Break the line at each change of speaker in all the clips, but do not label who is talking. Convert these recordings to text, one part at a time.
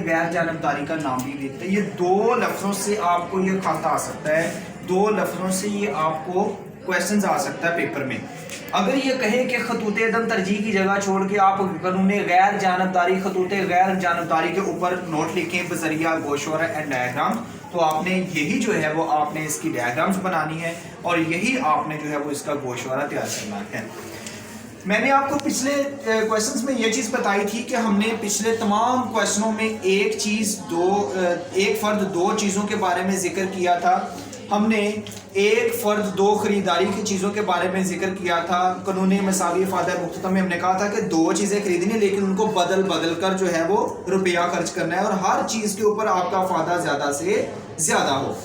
गैर जानबदारी का नाम भी देते हैं। ये दो लफ्ज़ों से आपको ये खत आ सकता है, दो लफ्ज़ों से ये आपको क्वेश्चन आ सकता है पेपर में। अगर ये कहे कि खतूत अदम तरजीह की जगह छोड़ के आप कानून गैर जानबदारी, खतूत गैर जानबदारी के ऊपर नोट लिखें बजरिया गोशवारा एंड डायग्राम, तो आपने यही जो है वो आपने इसकी डायग्राम्स बनानी है और यही आपने जो है वो इसका गोशवारा तैयार करना है। मैंने आपको पिछले क्वेश्चंस में ये चीज़ बताई थी कि हमने पिछले तमाम क्वेश्चनों में एक फ़र्द दो चीज़ों के बारे में जिक्र किया था। हमने एक फ़र्द दो ख़रीदारी की चीज़ों के बारे में जिक्र किया था। कानून मसावी फ़ायदा मुख्ततम में हमने कहा था कि दो चीज़ें खरीदनी, लेकिन उनको बदल बदल कर जो है वो रुपया खर्च करना है और हर चीज़ के ऊपर आपका फ़ायदा ज़्यादा से ज़्यादा हो।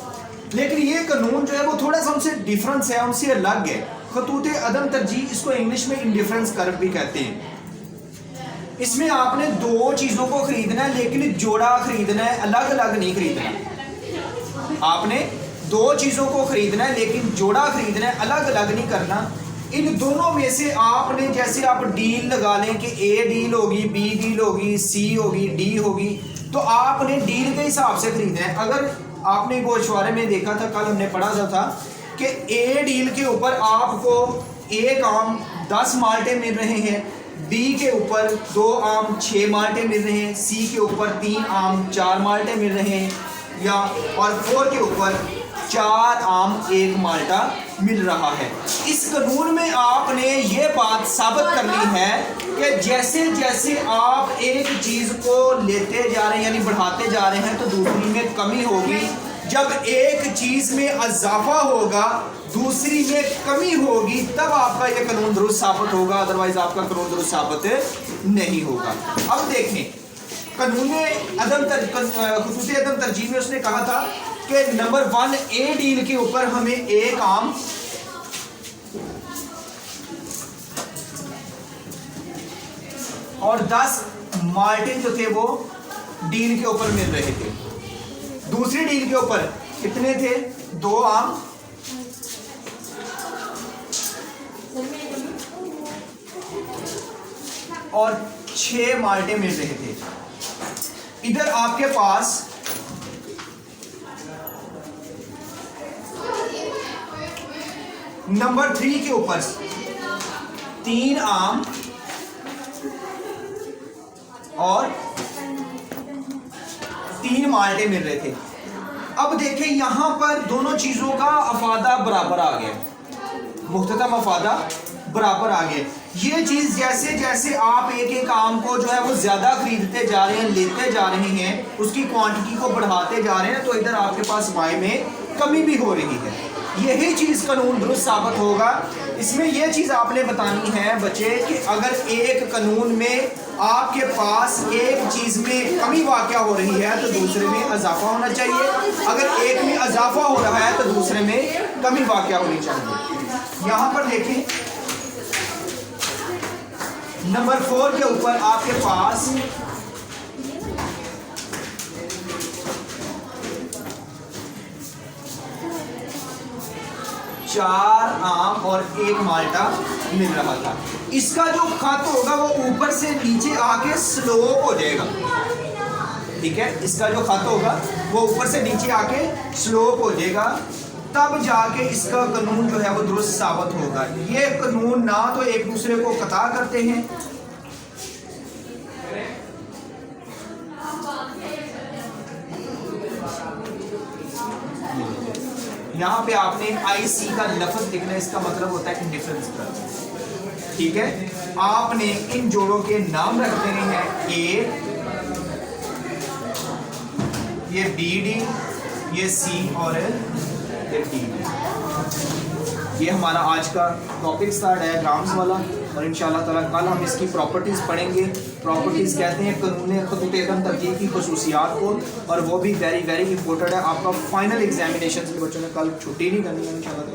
लेकिन ये कानून जो है वो थोड़ा सा उनसे डिफरेंस है, उनसे अलग है। खतूत अदम तरजीह, इसको इंग्लिश में इंडिफरेंस कर्व भी कहते हैं। इसमें आपने दो चीज़ों को खरीदना है, लेकिन जोड़ा खरीदना है, अलग अलग नहीं खरीदना। आपने दो चीज़ों को खरीदना है लेकिन जोड़ा खरीदना है, अलग अलग नहीं करना। इन दोनों में से आपने, जैसे आप डील लगा लें कि ए डील होगी, बी डील होगी, सी होगी, डी होगी, तो आपने डील के हिसाब से खरीदना है। अगर आपने गोशवारे में देखा था, कल हमने पढ़ा था कि ए डील के ऊपर आपको एक आम 10 माल्टे मिल रहे हैं, बी के ऊपर 2 आम 6 माल्टे मिल रहे हैं, सी के ऊपर 3 आम 4 माल्टे मिल रहे हैं, या और 4 के ऊपर 4 आम 1 माल्टा मिल रहा है। इस कानून में आपने ये बात साबित करनी है कि जैसे जैसे आप एक चीज़ को लेते जा रहे हैं यानी बढ़ाते जा रहे हैं तो दूसरी में कमी होगी। जब एक चीज़ में इजाफा होगा दूसरी में कमी होगी, तब आपका ये कानून दुरुस्त साबित होगा, अदरवाइज आपका कानून दुरुस्त साबित नहीं होगा। अब देखें, कानून खतूत अदम तरजीह में उसने कहा था कि नंबर 1 ए डील के ऊपर हमें एक आम और 10 माल्टे जो थे वो डील के ऊपर मिल रहे थे। दूसरी डील के ऊपर कितने थे? 2 आम और 6 माल्टे मिल रहे थे। इधर आपके पास नंबर 3 के ऊपर 3 आम और 3 माल्टे मिल रहे थे। अब देखें यहां पर दोनों चीजों का अफादा बराबर आ गया, मुख्ततम अफादा बराबर आ गया। ये चीज जैसे जैसे आप एक एक आम को जो है वो ज्यादा खरीदते जा रहे हैं, लेते जा रहे हैं, उसकी क्वांटिटी को बढ़ाते जा रहे हैं, तो इधर आपके पास वाई में कमी भी हो रही है। यही चीज कानून दुरुस्त साबित होगा। इसमें यह चीज आपने बतानी है बच्चे कि अगर एक कानून में आपके पास एक चीज में कमी वाक़या हो रही है तो दूसरे में इजाफा होना चाहिए, अगर एक में इजाफा हो रहा है तो दूसरे में कमी वाक़या होनी चाहिए। यहां पर देखें, नंबर 4 के ऊपर आपके पास चार आम और 1 माल्टा मिल रहा था। इसका जो खत होगा वो ऊपर से नीचे आके स्लोप हो जाएगा, ठीक है। इसका जो खत होगा वो ऊपर से नीचे आके स्लोप हो जाएगा, तब जाके इसका कानून जो है वो दुरुस्त साबित होगा। ये कानून ना तो एक दूसरे को कता करते हैं, यहाँ पे आपने IC का लफ्ज लिखना है, इसका मतलब होता है इंडिफरेंस कर्व, ठीक है। आपने इन जोड़ों के नाम रख देने हैं, A, ये B D, ये C और ये D। ये हमारा आज का टॉपिक था डायग्राम्स वाला, और इंशाल्लाह ताला कल हम इसकी प्रॉपर्टीज़ पढ़ेंगे। प्रॉपर्टीज़ कहते हैं कानून खतूत अदम तरजीह की खसूसियात को, और वो भी वेरी वेरी इंपॉर्टेंट है। आपका फाइनल एग्जामिनेशन के बच्चों ने कल छुट्टी नहीं करनी है इंशाल्लाह।